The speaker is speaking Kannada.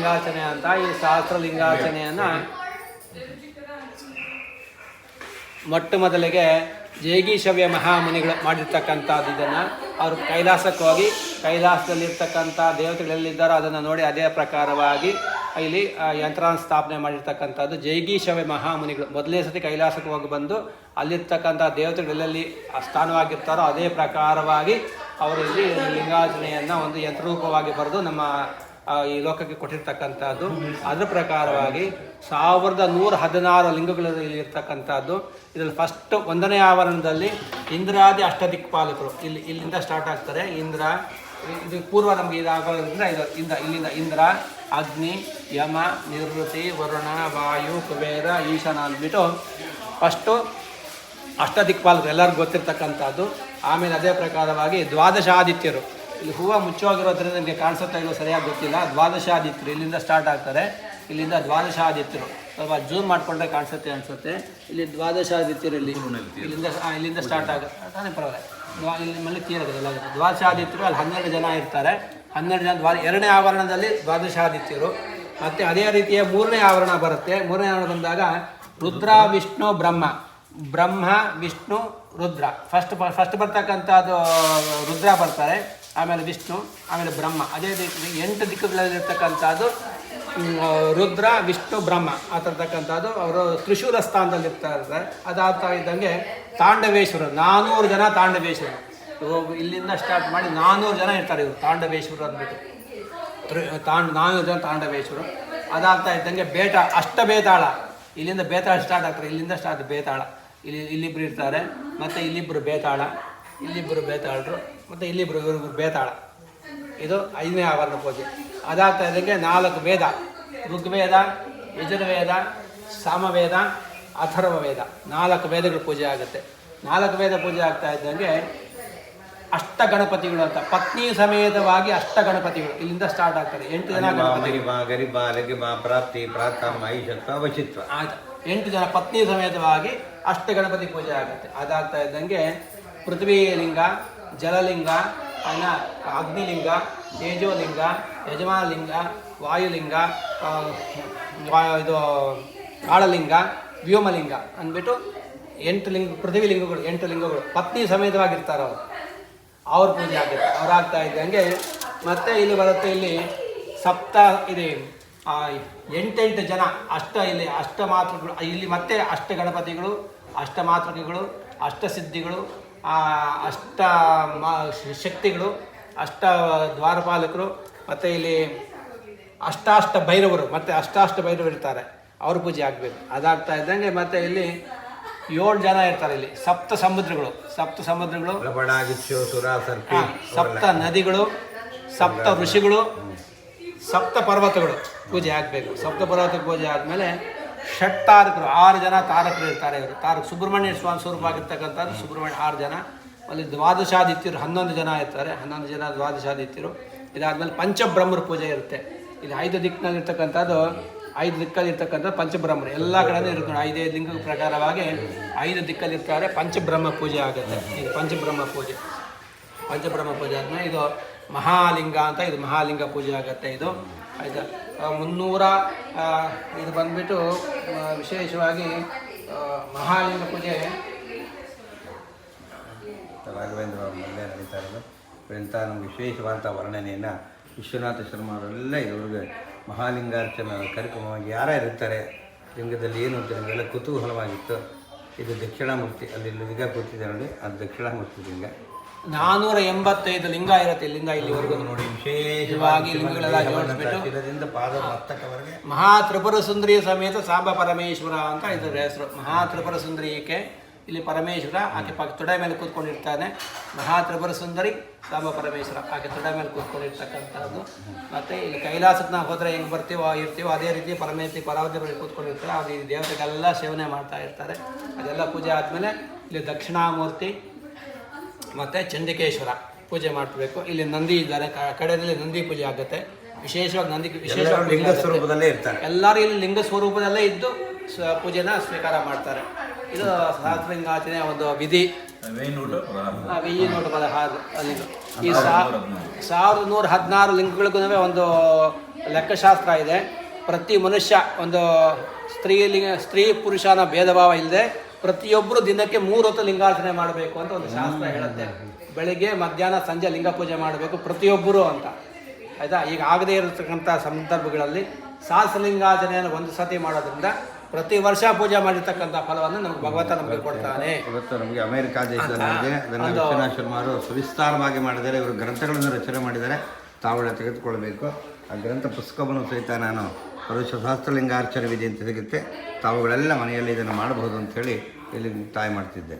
ಸಹಸ್ರಲಿಂಗಾರ್ಚನೆ ಅಂತ. ಈ ಸಹಸ್ರಲಿಂಗಾರ್ಚನೆಯನ್ನು ಮೊಟ್ಟ ಮೊದಲಿಗೆ ಜೈಗೀಶವ್ಯ ಮಹಾಮುನಿಗಳು ಮಾಡಿರ್ತಕ್ಕಂಥದ್ದು. ಇದನ್ನು ಅವರು ಕೈಲಾಸಕ್ಕೆ ಹೋಗಿ ಕೈಲಾಸದಲ್ಲಿರ್ತಕ್ಕಂಥ ದೇವತೆಗಳೆಲ್ಲಿದ್ದಾರೋ ಅದನ್ನು ನೋಡಿ ಅದೇ ಪ್ರಕಾರವಾಗಿ ಇಲ್ಲಿ ಯಂತ್ರಾನ ಸ್ಥಾಪನೆ ಮಾಡಿರ್ತಕ್ಕಂಥದ್ದು ಜೈಗೀಶವ್ಯ ಮಹಾಮುನಿಗಳು. ಮೊದಲನೇ ಸತಿ ಕೈಲಾಸಕ್ಕೆ ಹೋಗಿ ಬಂದು ಅಲ್ಲಿರ್ತಕ್ಕಂಥ ದೇವತೆಗಳೆಲ್ಲಿ ಸ್ಥಾನವಾಗಿರ್ತಾರೋ ಅದೇ ಪ್ರಕಾರವಾಗಿ ಅವರು ಇಲ್ಲಿ ಲಿಂಗಾರ್ಚನೆಯನ್ನು ಒಂದು ಯಂತ್ರರೂಪವಾಗಿ ಬರೆದು ನಮ್ಮ ಈ ಲೋಕಕ್ಕೆ ಕೊಟ್ಟಿರ್ತಕ್ಕಂಥದ್ದು. ಅದರ ಪ್ರಕಾರವಾಗಿ 1116 ಲಿಂಗಗಳು ಇಲ್ಲಿ ಇರ್ತಕ್ಕಂಥದ್ದು. ಇದರಲ್ಲಿ ಫಸ್ಟ್ 1ನೇ ಆವರಣದಲ್ಲಿ ಇಂದ್ರಾದಿ ಅಷ್ಟದಿಕ್ಪಾಲಕರು ಇಲ್ಲಿಂದ ಸ್ಟಾರ್ಟ್ ಆಗ್ತಾರೆ. ಇಂದ್ರ, ಇದು ಪೂರ್ವ ನಮಗೆ ಇದಾಗೋದ್ರಿಂದ ಇಲ್ಲಿಂದ ಇಂದ್ರ, ಅಗ್ನಿ, ಯಮ, ನಿವೃತ್ತಿ, ವರುಣ, ವಾಯು, ಕುಬೇರ, ಈಶಾನ ಅಂದ್ಬಿಟ್ಟು ಫಸ್ಟು ಅಷ್ಟದಿಕ್ಪಾಲಕರು ಎಲ್ಲರಿಗೂ ಗೊತ್ತಿರ್ತಕ್ಕಂಥದ್ದು. ಆಮೇಲೆ ಅದೇ ಪ್ರಕಾರವಾಗಿ ದ್ವಾದಶಾದಿತ್ಯರು. ಇಲ್ಲಿ ಹೂವು ಮುಚ್ಚೋಗಿರೋದ್ರಿಂದ ನಿಮಗೆ ಕಾಣಿಸುತ್ತಾ ಇರೋ ಸರಿಯಾಗಿ ಗೊತ್ತಿಲ್ಲ. ದ್ವಾದಶಾದಿತ್ಯರು ಇಲ್ಲಿಂದ ಸ್ಟಾರ್ಟ್ ಆಗ್ತಾರೆ. ಇಲ್ಲಿಂದ ದ್ವಾದಶಾದಿತ್ಯರು ಸ್ವಲ್ಪ ಜೂಮ್ ಮಾಡಿಕೊಂಡ್ರೆ ಅನಿಸುತ್ತೆ. ಇಲ್ಲಿ ದ್ವಾದಶಾದಿತ್ಯರು ಇಲ್ಲಿಂದ ಸ್ಟಾರ್ಟ್ ಆಗುತ್ತೆ. ಪರವಾಗಿಲ್ಲ, ಇಲ್ಲಿ ಮళ్ళీ ತೀರಾಗೋದಿಲ್ಲ. ದ್ವಾದಶಾದಿತ್ಯರು ಅಲ್ಲಿ 12 ಜನ ಇರ್ತಾರೆ. 12 ಜನ 2ನೇ ಆವರಣದಲ್ಲಿ ದ್ವಾದಶಾದಿತ್ಯರು. ಮತ್ತು ಅದೇ ರೀತಿಯ 3ನೇ ಆವರಣ ಬರುತ್ತೆ. 3ನೇ ಆವರಣ ಬಂದಾಗ ರುದ್ರ, ವಿಷ್ಣು, ಬ್ರಹ್ಮ, ವಿಷ್ಣು, ರುದ್ರ. ಫಸ್ಟ್ ಬರ್ತಕ್ಕಂಥದ್ದು ರುದ್ರ ಬರ್ತಾರೆ, ಆಮೇಲೆ ವಿಷ್ಣು, ಆಮೇಲೆ ಬ್ರಹ್ಮ. ಅದೇ ರೀತಿ 8 ದಿಕ್ಕುಗಳಲ್ಲಿರ್ತಕ್ಕಂಥದ್ದು ರುದ್ರ, ವಿಷ್ಣು, ಬ್ರಹ್ಮ ಆಗಿರ್ತಕ್ಕಂಥದ್ದು. ಅವರು ತ್ರಿಶೂಲ ಸ್ಥಾನದಲ್ಲಿ ಇರ್ತಾರೆ. ಅದಾಗ್ತಾ ಇದ್ದಂಗೆ ತಾಂಡವೇಶ್ವರರು 400 ಜನ ತಾಂಡವೇಶ್ವರರು. ಇಲ್ಲಿಂದ ಸ್ಟಾರ್ಟ್ ಮಾಡಿ 400 ಜನ ಇರ್ತಾರೆ. ಇವರು ತಾಂಡವೇಶ್ವರರು ಅಂದ್ಬಿಟ್ಟು 400 ಜನ ತಾಂಡವೇಶ್ವರರು. ಅದಾಗ್ತಾ ಇದ್ದಂಗೆ ಅಷ್ಟಬೇತಾಳ. ಇಲ್ಲಿಂದ ಬೇತಾಳ ಸ್ಟಾರ್ಟ್ ಆಗ್ತಾರೆ. ಇಲ್ಲಿಂದ ಸ್ಟಾರ್ಟ್ ಬೇತಾಳ. ಇಲ್ಲಿಬ್ಬರು ಇರ್ತಾರೆ. ಮತ್ತು ಇಲ್ಲಿಬ್ಬರು ಬೇತಾಳ, ಇಲ್ಲಿಬ್ಬರು ಬೇತಾಳರು, ಮತ್ತು ಇವ್ರಿಗೂ ಬೇತಾಳ. ಇದು 5ನೇ ಆವರಣ ಪೂಜೆ. ಅದಾಗ್ತಾ ಇದ್ದಂಗೆ 4 ವೇದ, ಋಗ್ವೇದ, ಯಜುರ್ವೇದ, ಸಾಮವೇದ, ಅಥರ್ವವೇದ, 4 ವೇದಗಳು ಪೂಜೆ ಆಗುತ್ತೆ. 4 ವೇದ ಪೂಜೆ ಆಗ್ತಾ ಇದ್ದಂಗೆ ಅಷ್ಟ ಗಣಪತಿಗಳು ಅಂತ ಪತ್ನಿ ಸಮೇತವಾಗಿ ಅಷ್ಟ ಗಣಪತಿಗಳು ಇಲ್ಲಿಂದ ಸ್ಟಾರ್ಟ್ ಆಗ್ತಾರೆ. 8 ಜನ ಪ್ರಾಪ್ತಿ, ಪ್ರಾತಃ, ವಶಿತ್ವ. ಆಯ್ತು, 8 ಜನ ಪತ್ನಿ ಸಮೇತವಾಗಿ ಅಷ್ಟ ಗಣಪತಿ ಪೂಜೆ ಆಗುತ್ತೆ. ಅದಾಗ್ತಾ ಇದ್ದಂಗೆ ಪೃಥ್ವಿ ಲಿಂಗ, ಜಲಲಿಂಗ, ಅಗ್ನಿಲಿಂಗ, ತೇಜೋಲಿಂಗ, ಯಜಮಾನಲಿಂಗ, ವಾಯುಲಿಂಗ, ಇದು ಕಾಳಲಿಂಗ, ವ್ಯೋಮಲಿಂಗ ಅಂದ್ಬಿಟ್ಟು 8 ಲಿಂಗ, ಪೃಥ್ವಿ ಲಿಂಗಗಳು 8 ಲಿಂಗಗಳು ಪತ್ನಿ ಸಮೇತವಾಗಿರ್ತಾರೆ. ಅವ್ರ ಪೂಜೆ ಆಗುತ್ತೆ. ಅವ್ರಾಗ್ತಾ ಇದ್ದಂಗೆ ಮತ್ತೆ ಇಲ್ಲಿ ಬರುತ್ತೆ. ಇಲ್ಲಿ ಸಪ್ತ ಇದೆ 8 ಜನ ಇಲ್ಲಿ ಅಷ್ಟಮಾತೃಗಳು. ಇಲ್ಲಿ ಮತ್ತೆ ಅಷ್ಟ ಗಣಪತಿಗಳು, ಅಷ್ಟಮಾತೃಕೆಗಳು, ಅಷ್ಟಸಿದ್ಧಿಗಳು, ಅಷ್ಟ ಶಕ್ತಿಗಳು, ಅಷ್ಟ ದ್ವಾರಪಾಲಕರು, ಮತ್ತು ಇಲ್ಲಿ ಅಷ್ಟಾಷ್ಟ ಭೈರವರು, ಮತ್ತು ಅಷ್ಟಾಷ್ಟ ಭೈರವರು ಇರ್ತಾರೆ. ಅವ್ರ ಪೂಜೆ ಆಗಬೇಕು. ಅದಾಗ್ತಾ ಇದ್ದಂಗೆ ಮತ್ತೆ ಇಲ್ಲಿ 7 ಜನ ಇರ್ತಾರೆ. ಇಲ್ಲಿ ಸಪ್ತ ಸಮುದ್ರಗಳು, ಸಪ್ತ ನದಿಗಳು, ಸಪ್ತ ಋಷಿಗಳು, ಸಪ್ತ ಪರ್ವತಗಳು ಪೂಜೆ ಆಗಬೇಕು. ಸಪ್ತ ಪರ್ವತಕ್ಕೆ ಪೂಜೆ ಆದಮೇಲೆ ಷಟ್ತಾರಕರು 6 ಜನ ತಾರಕರು ಇರ್ತಾರೆ. ಇವರು ಸುಬ್ರಹ್ಮಣ್ಯ ಸ್ವಾಮಿ ಸ್ವರೂಪವಾಗಿರ್ತಕ್ಕಂಥದ್ದು ಸುಬ್ರಹ್ಮಣ್ಯ 6 ಜನ. ಅಲ್ಲಿ ದ್ವಾದಶಾದಿತ್ಯರು 11 ಜನ ಇರ್ತಾರೆ. 11 ಜನ ದ್ವಾದಶಾದಿತ್ಯರು. ಇದಾದಮೇಲೆ ಪಂಚಬ್ರಹ್ಮರ ಪೂಜೆ ಇರುತ್ತೆ. ಇಲ್ಲಿ 5 ದಿಕ್ಕಿನಲ್ಲಿರ್ತಕ್ಕಂಥದ್ದು 5 ದಿಕ್ಕಲ್ಲಿರ್ತಕ್ಕಂಥ ಪಂಚಬ್ರಹ್ಮರು ಎಲ್ಲ ಕಡೆಯೂ ಇರುತ್ತೆ. 5 ಲಿಂಗ ಪ್ರಕಾರವಾಗಿ 5 ದಿಕ್ಕಲ್ಲಿರ್ತಾರೆ. ಪಂಚಬ್ರಹ್ಮ ಪೂಜೆ ಆಗುತ್ತೆ. ಇದು ಪಂಚಬ್ರಹ್ಮ ಪೂಜೆ ಆದಮೇಲೆ ಇದು ಮಹಾಲಿಂಗ ಅಂತ, ಇದು ಮಹಾಲಿಂಗ ಪೂಜೆ ಆಗುತ್ತೆ. ಇದು ಆಯಿತಾ. 300 ಇದು ಬಂದ್ಬಿಟ್ಟು ವಿಶೇಷವಾಗಿ ಮಹಾಲಿಂಗ ಪೂಜೆ ರಾಘವೇಂದ್ರ ಮಲ್ಯ ನಡೀತಾ ಇರೋದು. ಇಂಥ ನಮ್ಗೆ ವಿಶೇಷವಾದಂಥ ವರ್ಣನೆಯನ್ನು ವಿಶ್ವನಾಥ ಶರ್ಮವರೆಲ್ಲ ಇವ್ರಿಗೆ ಮಹಾಲಿಂಗಾರ್ಚನ ಕಾರ್ಯಕ್ರಮವಾಗಿ ಯಾರ್ಯಾರಿರ್ತಾರೆ, ಲಿಂಗದಲ್ಲಿ ಏನು ಅಂತ ನಮಗೆಲ್ಲ ಕುತೂಹಲವಾಗಿತ್ತು. ಇದು ದಕ್ಷಿಣಾಮೂರ್ತಿ, ಅಲ್ಲಿ ಲಿಂಗ ಕೂತಿದೆ ನೋಡಿ, ಅದು ದಕ್ಷಿಣಾಮೂರ್ತಿ ಲಿಂಗ. 485 ಲಿಂಗ ಇರುತ್ತೆ ಇಲ್ಲಿಂದ ಇಲ್ಲಿವರೆಗೂ ನೋಡಿ. ವಿಶೇಷವಾಗಿ ಲಿಂಗಗಳೆಲ್ಲ ಜೋಡಿಸ್ಬಿಟ್ಟು ಪಾದ ಮಸ್ತಕವರೆಗೆ ಮಹಾ ತ್ರಿಪುರ ಸುಂದರಿ ಸಮೇತ ಸಾಂಬ ಪರಮೇಶ್ವರ ಅಂತ ಇದರ ಹೆಸರು. ಮಹಾ ತ್ರಿಪುರ ಸುಂದರಿ ಈಕೆ. ಇಲ್ಲಿ ಪರಮೇಶ್ವರ ಆಕೆ ತೊಡೆ ಮೇಲೆ ಕೂತ್ಕೊಂಡಿರ್ತಾನೆ. ಮಹಾ ತ್ರಿಪುರ ಸುಂದರಿ ಸಾಂಬ ಪರಮೇಶ್ವರ ಆಕೆ ತೊಡೆ ಮೇಲೆ ಕೂತ್ಕೊಂಡಿರ್ತಕ್ಕಂಥದ್ದು. ಮತ್ತು ಇಲ್ಲಿ ಕೈಲಾಸಕ್ಕೆ ನಾವು ಹೋದರೆ ಹೆಂಗೆ ಇರ್ತೀವೋ ಅದೇ ರೀತಿ ಪರವತಿ ಬಳಿ ಕೂತ್ಕೊಂಡಿರ್ತಾರೆ. ಅದು ಈ ದೇವತೆಗೆಲ್ಲ ಸೇವನೆ ಮಾಡ್ತಾ ಇರ್ತಾರೆ. ಅದೆಲ್ಲ ಪೂಜೆ ಆದಮೇಲೆ ಇಲ್ಲಿ ದಕ್ಷಿಣಾಮೂರ್ತಿ ಮತ್ತು ಚಂಡಿಕೇಶ್ವರ ಪೂಜೆ ಮಾಡಬೇಕು. ಇಲ್ಲಿ ನಂದಿ ಇದ್ದಾರೆ, ಕಡೆಯಲ್ಲಿ ನಂದಿ ಪೂಜೆ ಆಗುತ್ತೆ. ವಿಶೇಷವಾಗಿ ಲಿಂಗ ಸ್ವರೂಪದಲ್ಲೇ ಇರ್ತಾರೆ. ಎಲ್ಲರೂ ಇಲ್ಲಿ ಲಿಂಗ ಸ್ವರೂಪದಲ್ಲೇ ಇದ್ದು ಪೂಜೆನ ಸ್ವೀಕಾರ ಮಾಡ್ತಾರೆ. ಇದು ಸಹಸ್ರಲಿಂಗಾರ್ಚನೆಯ ಒಂದು ವಿಧಿ. 1116 ಲಿಂಗ. ಈ 1116 ಲಿಂಗಗಳಿಗೂ ಒಂದು ಲೆಕ್ಕಶಾಸ್ತ್ರ ಇದೆ. ಪ್ರತಿ ಮನುಷ್ಯ ಒಂದು ಸ್ತ್ರೀ ಪುರುಷನ ಭೇದ ಭಾವ ಇಲ್ಲದೆ ಪ್ರತಿಯೊಬ್ಬರು ದಿನಕ್ಕೆ 3 ಹೊತ್ತು ಲಿಂಗಾರ್ಚನೆ ಮಾಡಬೇಕು ಅಂತ ಒಂದು ಶಾಸ್ತ್ರ ಹೇಳುತ್ತೆ. ಬೆಳಿಗ್ಗೆ ಮಧ್ಯಾಹ್ನ ಸಂಜೆ ಲಿಂಗ ಪೂಜೆ ಮಾಡಬೇಕು ಪ್ರತಿಯೊಬ್ಬರು ಅಂತ, ಆಯಿತಾ. ಈಗ ಆಗದೇ ಇರತಕ್ಕಂಥ ಸಂದರ್ಭಗಳಲ್ಲಿ ಸಹಸ್ರಲಿಂಗಾರ್ಚನೆಯನ್ನು ಒಂದು ಸತಿ ಮಾಡೋದ್ರಿಂದ ಪ್ರತಿ ವರ್ಷ ಪೂಜೆ ಮಾಡಿರ್ತಕ್ಕಂಥ ಫಲವನ್ನು ನಮ್ಗೆ ಭಗವಂತ ನಮಗೆ ಕೊಡ್ತಾನೆ. ಇವತ್ತು ನಮಗೆ ಅಮೆರಿಕಾ ದೇಶದಲ್ಲಿದೆ, ಅದನ್ನು ವಿಶ್ವನಾಥ ಶರ್ಮಾರು ಸವಿಸ್ತಾರವಾಗಿ ಮಾಡಿದ್ದಾರೆ. ಇವರು ಗ್ರಂಥಗಳನ್ನು ರಚನೆ ಮಾಡಿದ್ದಾರೆ, ತಾವುಗಳ ತೆಗೆದುಕೊಳ್ಬೇಕು. ಆ ಗ್ರಂಥ ಪುಸ್ತಕವನ್ನು ಸಹಿತ ನಾನು ಸಹಸ್ರಲಿಂಗಾರ್ಚನೆ ವಿಧಿ ಅಂತ ಸಿಗುತ್ತೆ, ತಾವುಗಳೆಲ್ಲ ಮನೆಯಲ್ಲಿ ಇದನ್ನು ಮಾಡಬಹುದು ಅಂಥೇಳಿ ಇಲ್ಲಿ ಮುಕ್ತಾಯ ಮಾಡ್ತಿದ್ದೆ.